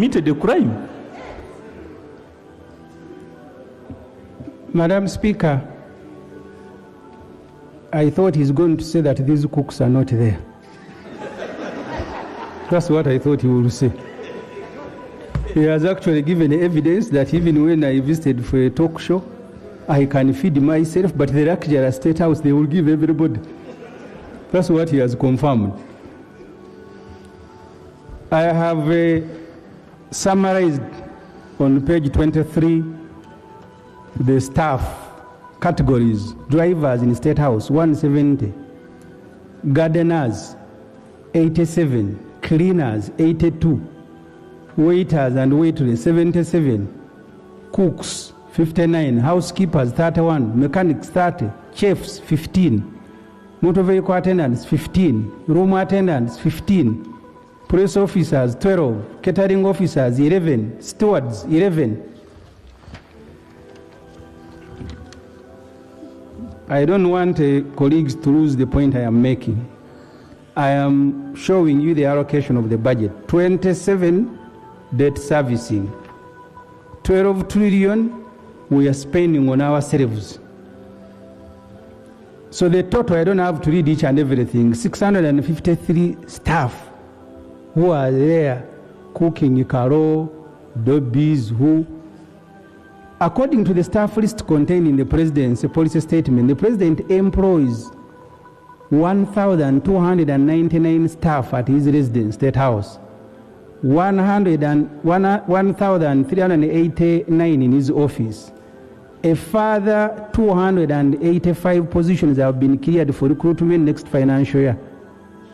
committed a crime. Madam Speaker, I thought he's going to say that these cooks are not there. That's what I thought he would say. He has actually given evidence that even when I visited for a talk show, I can feed myself, but the luxury State House, they will give everybody. That's what he has confirmed. I have summarized on page 23 the staff categories. Drivers in State House, 170. Gardeners, 87. Cleaners, 82. Waiters and waitress, 77. Cooks, 59. Housekeepers, 31. Mechanics, 30. Chefs, 15. Motor vehicle attendants, 15. Room attendants, 15. Police officers, 12. Catering officers, 11. Stewards, 11. I don't want colleagues to lose the point I am making. I am showing you the allocation of the budget. 27 debt servicing. 12 trillion we are spending on ourselves. So the total, I don't have to read each and everything. 653 staff who are there cooking karo, dobbies, who. According to the staff list contained in the President's policy statement, the President employs 1,299 staff at his residence, State House, 1,389 in his office. A further 285 positions have been cleared for recruitment next financial year.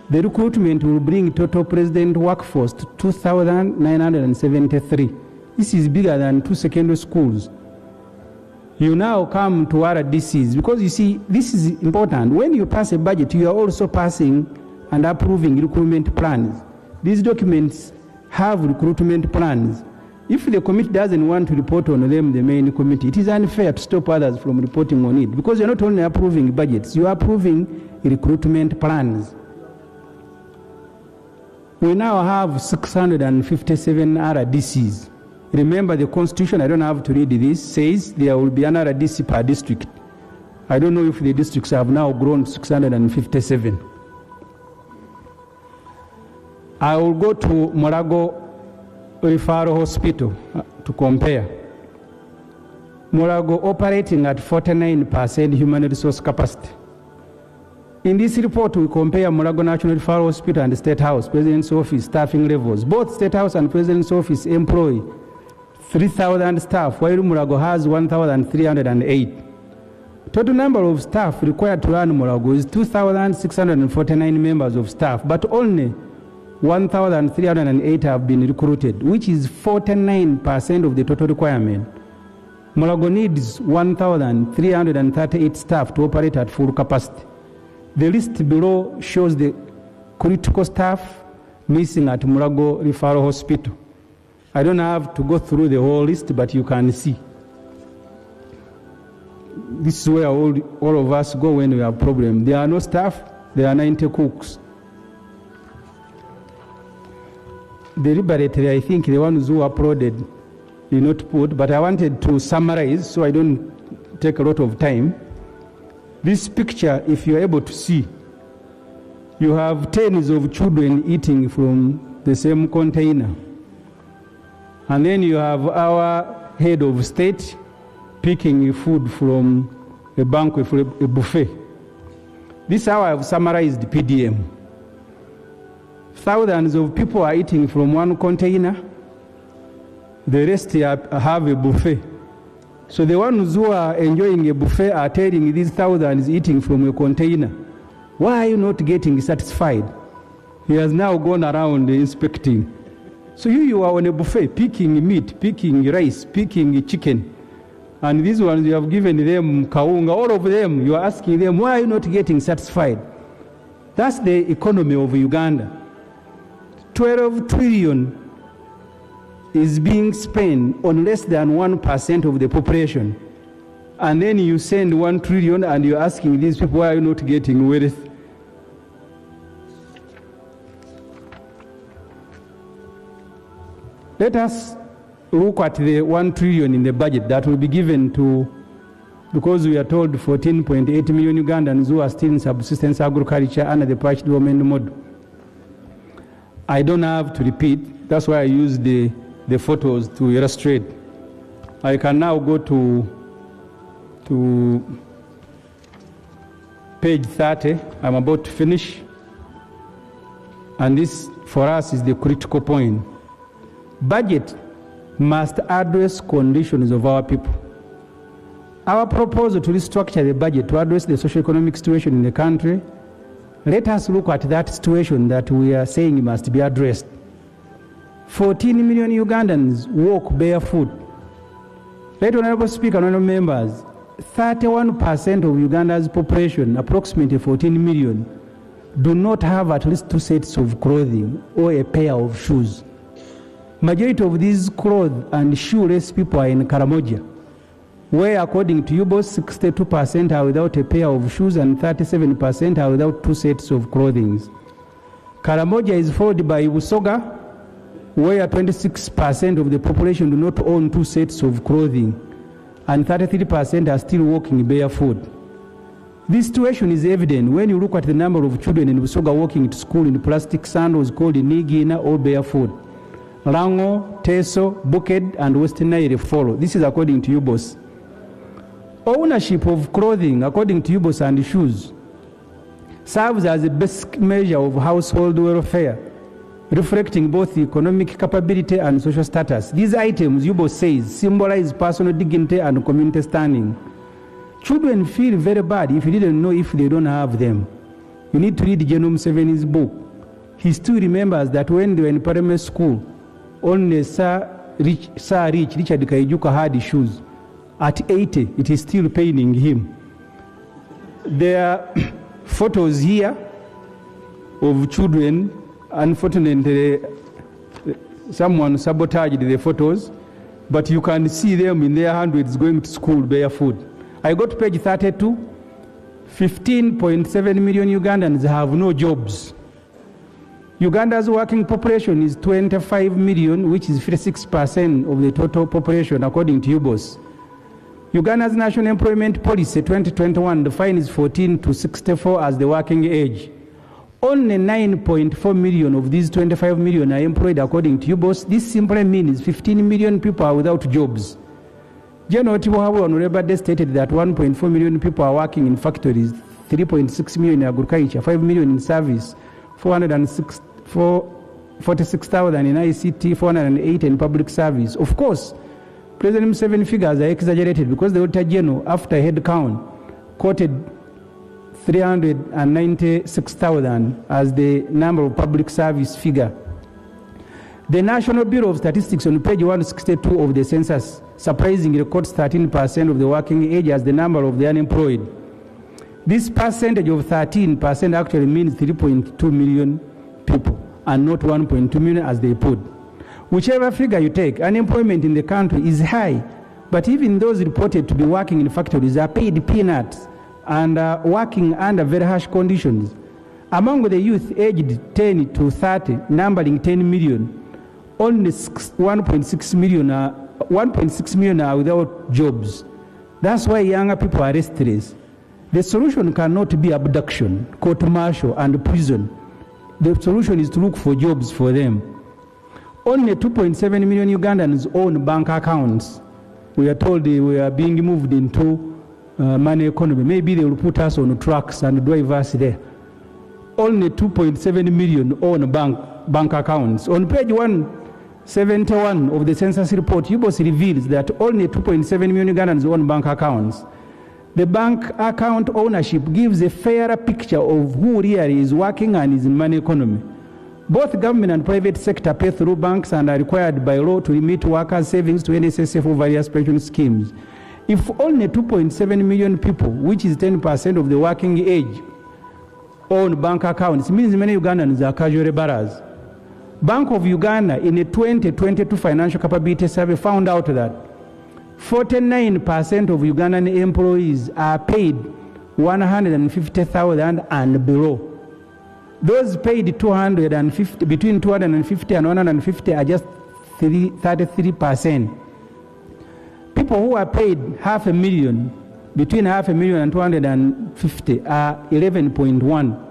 The recruitment will bring total President workforce to 2,973. This is bigger than 2 secondary schools. You now come to RDCs, because you see, this is important. When you pass a budget, you are also passing and approving recruitment plans. These documents have recruitment plans. If the committee doesn't want to report on them, the main committee, it is unfair to stop others from reporting on it, because you're not only approving budgets, you are approving recruitment plans. We now have 657 RDCs. Remember, the Constitution, I don't have to read this, says there will be an RDC per district. I don't know if the districts have now grown to 657. I will go to Mulago Referral Hospital to compare. Mulago operating at 49% human resource capacity. In this report, we compare Mulago National Referral Hospital and the State House, President's Office, staffing levels. Both State House and President's Office employ 3,000 staff, while Mulago has 1,308. Total number of staff required to run Mulago is 2,649 members of staff, but only 1,308 have been recruited, which is 49% of the total requirement. Mulago needs 1,338 staff to operate at full capacity. The list below shows the critical staff missing at Mulago Referral Hospital. I don't have to go through the whole list, but you can see. This is where all of us go when we have problems. There are no staff, there are 90 cooks. Deliberately, I think the ones who uploaded did not put, but I wanted to summarize so I don't take a lot of time. This picture, if you're able to see, you have tens of children eating from the same container. And then you have our head of state picking food from a banquet, for a buffet. This is how I have summarized PDM. Thousands of people are eating from one container. The rest have a buffet. So the ones who are enjoying a buffet are telling these thousands eating from a container, why are you not getting satisfied? He has now gone around inspecting. So you are on a buffet, picking meat, picking rice, picking chicken. And these ones, you have given them kaunga, all of them, you are asking them, why are you not getting satisfied? That's the economy of Uganda. 12 trillion is being spent on less than 1% of the population. And then you send 1 trillion and you're asking these people, why are you not getting wealth? Let us look at the 1 trillion in the budget that will be given to, because we are told 14.8 million Ugandans who are still in subsistence agriculture under the patched development model. I don't have to repeat, that's why I used the photos to illustrate. I can now go to page 30. I'm about to finish. And this, for us, is the critical point. Budget must address conditions of our people. Our proposal to restructure the budget to address the socio-economic situation in the country, let us look at that situation that we are saying must be addressed. 14 million Ugandans walk barefoot. Let Honorable Speaker and Honorable Members, 31% of Uganda's population, approximately 14 million, do not have at least 2 sets of clothing or a pair of shoes. Majority of these clothes and shoeless people are in Karamoja, where according to UBOS, 62% are without a pair of shoes and 37% are without 2 sets of clothing. Karamoja is followed by Busoga, where 26% of the population do not own 2 sets of clothing and 33% are still walking barefoot. This situation is evident when you look at the number of children in Busoga walking to school in plastic sandals called Nigina or barefoot. Rango, Teso, Buked, and Western Nile follow. This is according to UBOS. Ownership of clothing, according to UBOS, and shoes serves as a basic measure of household welfare, reflecting both economic capability and social status. These items, UBOS says, symbolize personal dignity and community standing. Children feel very bad if you didn't know if they don't have them. You need to read General Museveni's book. He still remembers that when they were in primary school, only Sir Richard Kaijuka had shoes. At 80, it is still paining him. There are photos here of children. Unfortunately, someone sabotaged the photos, but you can see them in their hundreds going to school barefoot. I got to page 32. 15.7 million Ugandans have no jobs. Uganda's working population is 25 million, which is 56% of the total population, according to UBOS. Uganda's National Employment Policy 2021 defines 14 to 64 as the working age. Only 9.4 million of these 25 million are employed, according to UBOS. This simply means 15 million people are without jobs. General Tibuhabu on Labor Day stated that 1.4 million people are working in factories, 3.6 million in agriculture, 5 million in service, 46,000 in ICT, 408 in public service. Of course, President Museveni figures are exaggerated because the Auditor General, after head count, quoted 396,000 as the number of public service figure. The National Bureau of Statistics on page 162 of the census surprisingly records 13% of the working age as the number of the unemployed. This percentage of 13% actually means 3.2 million people and not 1.2 million as they put. Whichever figure you take, unemployment in the country is high, but even those reported to be working in factories are paid peanuts and working under very harsh conditions. Among the youth aged 10 to 30, numbering 10 million, only 1.6 million are without jobs. That's why younger people are restless. The solution cannot be abduction, court-martial, and prison. The solution is to look for jobs for them. Only 2.7 million Ugandans own bank accounts. We are told we are being moved into money economy. Maybe they will put us on trucks and drivers there. Only 2.7 million own bank accounts. On page 171 of the census report, UBOS reveals that only 2.7 million Ugandans own bank accounts. The bank account ownership gives a fairer picture of who really is working and is in money economy. Both government and private sector pay through banks and are required by law to remit workers' savings to NSSF or various pension schemes. If only 2.7 million people, which is 10% of the working age, own bank accounts, it means many Ugandans are casual laborers. Bank of Uganda, in a 2022 financial capability survey, found out that 49% of Ugandan employees are paid 150,000 and below. Those paid between 250 and 150 are just 33%. People who are paid $500,000, between $500,000 and 250 are 11.1.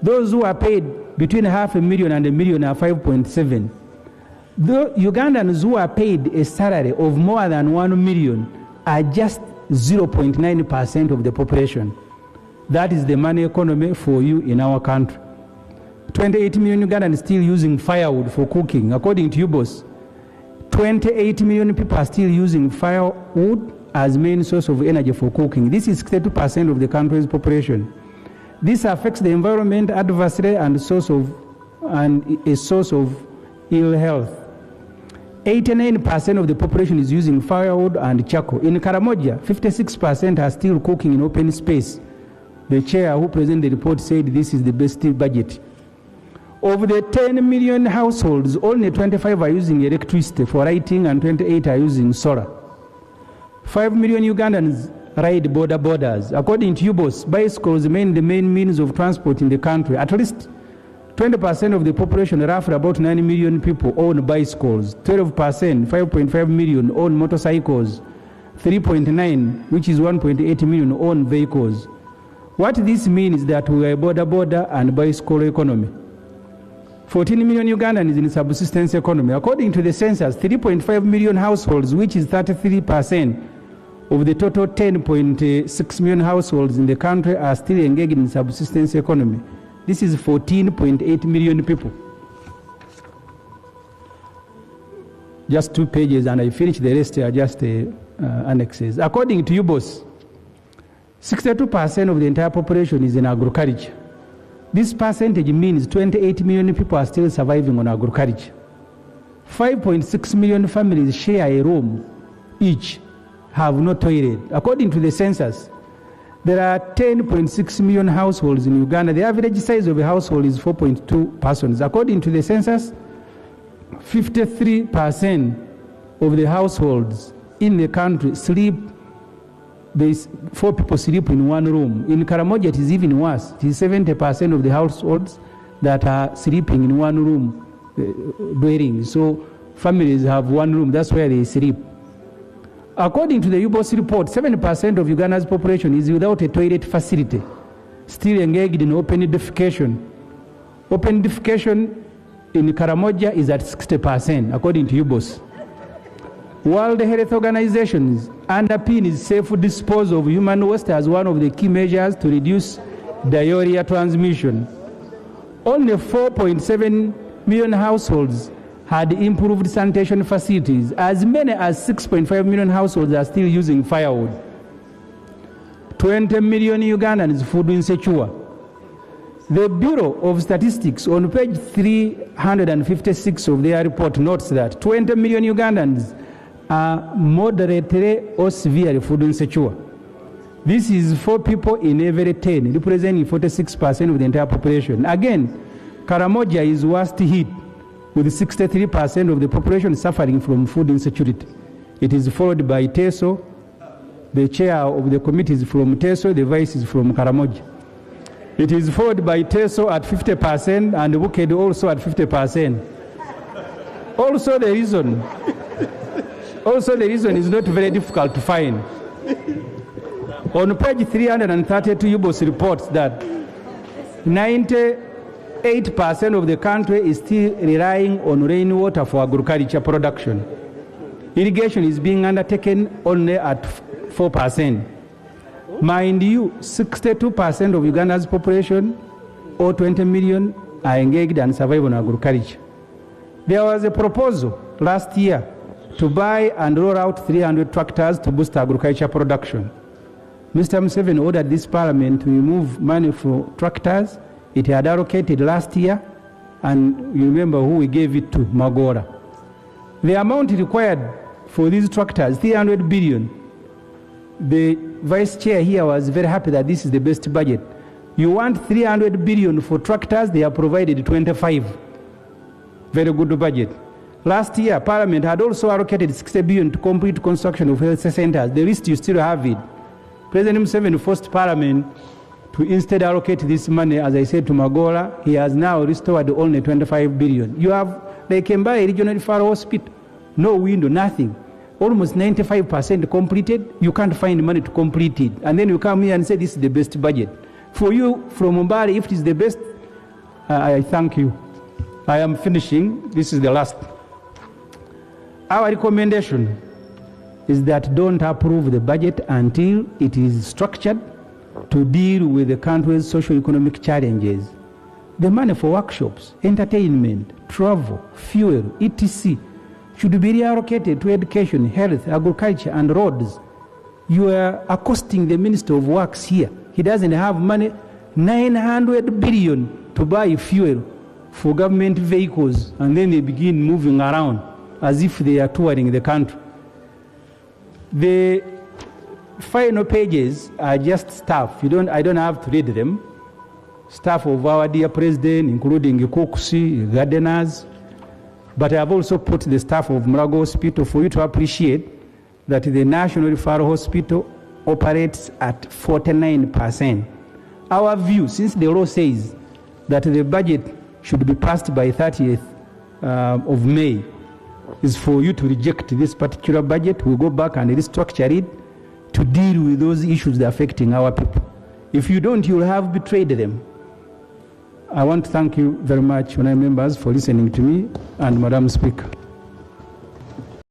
Those who are paid between $500,000 and $1 million are 5.7. The Ugandans who are paid a salary of more than $1 million are just 0.9% of the population. That is the money economy for you in our country. 28 million Ugandans still using firewood for cooking. According to UBOS, 28 million people are still using firewood as main source of energy for cooking. This is 32% of the country's population. This affects the environment adversely and a source of ill health. 89% of the population is using firewood and charcoal. In Karamoja, 56% are still cooking in open space. The chair who presented the report said this is the best budget. Of the 10 million households, only 25 are using electricity for lighting and 28 are using solar. 5 million Ugandans ride border borders. According to UBOS, bicycles remain the main means of transport in the country. At least 20% of the population, roughly about 9 million people, own bicycles. 12%, 5.5 million, own motorcycles. 3.9, which is 1.8 million, own vehicles. What this means is that we are a border and bicycle economy. 14 million Ugandans in subsistence economy. According to the census, 3.5 million households, which is 33% of the total 10.6 million households in the country, are still engaged in subsistence economy. This is 14.8 million people. Just 2 pages and I finish, the rest are just annexes. According to UBOS, 62% of the entire population is in agriculture. This percentage means 28 million people are still surviving on agriculture. 5.6 million families share a room each, have no toilet. According to the census, there are 10.6 million households in Uganda. The average size of a household is 4.2 persons. According to the census, 53% of the households in the country sleep, 4 people sleep in one room. In Karamoja, it is even worse. It is 70% of the households that are sleeping in one room dwelling. So families have one room, that's where they sleep. According to the UBOS report, 7% of Uganda's population is without a toilet facility, still engaged in open defecation. Open defecation in Karamoja is at 60%, according to UBOS. World Health Organization underpins safe disposal of human waste as one of the key measures to reduce diarrhea transmission. Only 4.7 million households had improved sanitation facilities. As many as 6.5 million households are still using firewood. 20 million Ugandans food insecure. The Bureau of Statistics on page 356 of their report notes that 20 million Ugandans are moderately or severely food insecure. This is 4 people in every 10, representing 46% of the entire population. Again, Karamoja is worst hit, with 63% of the population suffering from food insecurity. It is followed by Teso. The chair of the committee is from Teso, the vice is from Karamoja. It is followed by Teso at 50% and Bukedu also at 50%. Also the reason is not very difficult to find. On page 332, UBOS reports that 98% of the country is still relying on rainwater for agriculture production. Irrigation is being undertaken only at 4%. Mind you, 62% of Uganda's population, or 20 million, are engaged and survive on agriculture. There was a proposal last year to buy and roll out 300 tractors to boost agriculture production. Mr. Museveni ordered this parliament to remove money for tractors. It had allocated last year, and you remember who we gave it to, Magora. The amount required for these tractors, 300 billion. The vice chair here was very happy that this is the best budget. You want 300 billion for tractors, they have provided 25. Very good budget. Last year, Parliament had also allocated 60 billion to complete construction of health centers. The list, you still have it. President Museveni forced Parliament to instead allocate this money, as I said, to Magora. He has now restored only 25 billion. You have Like Mbaye Regional Referral Hospital, no window, nothing. Almost 95% completed. You can't find money to complete it. And then you come here and say this is the best budget. For you, from Mbale, if it is the best, I thank you. I am finishing. This is the last. Our recommendation is that don't approve the budget until it is structured to deal with the country's socio-economic challenges. The money for workshops, entertainment, travel, fuel, etc. should be reallocated to education, health, agriculture, and roads. You are accosting the Minister of Works here. He doesn't have money, 900 billion to buy fuel for government vehicles, and then they begin moving around as if they are touring the country. The final pages are just staff. I don't have to read them. Staff of our dear president, including cooks, gardeners. But I have also put the staff of Mulago Hospital for you to appreciate that the National Referral Hospital operates at 49%. Our view, since the law says that the budget should be passed by 30th of May, is for you to reject this particular budget. We'll go back and restructure it to deal with those issues that are affecting our people. If you don't, you'll have betrayed them. I want to thank you very much, honourable members, for listening to me, and Madam Speaker.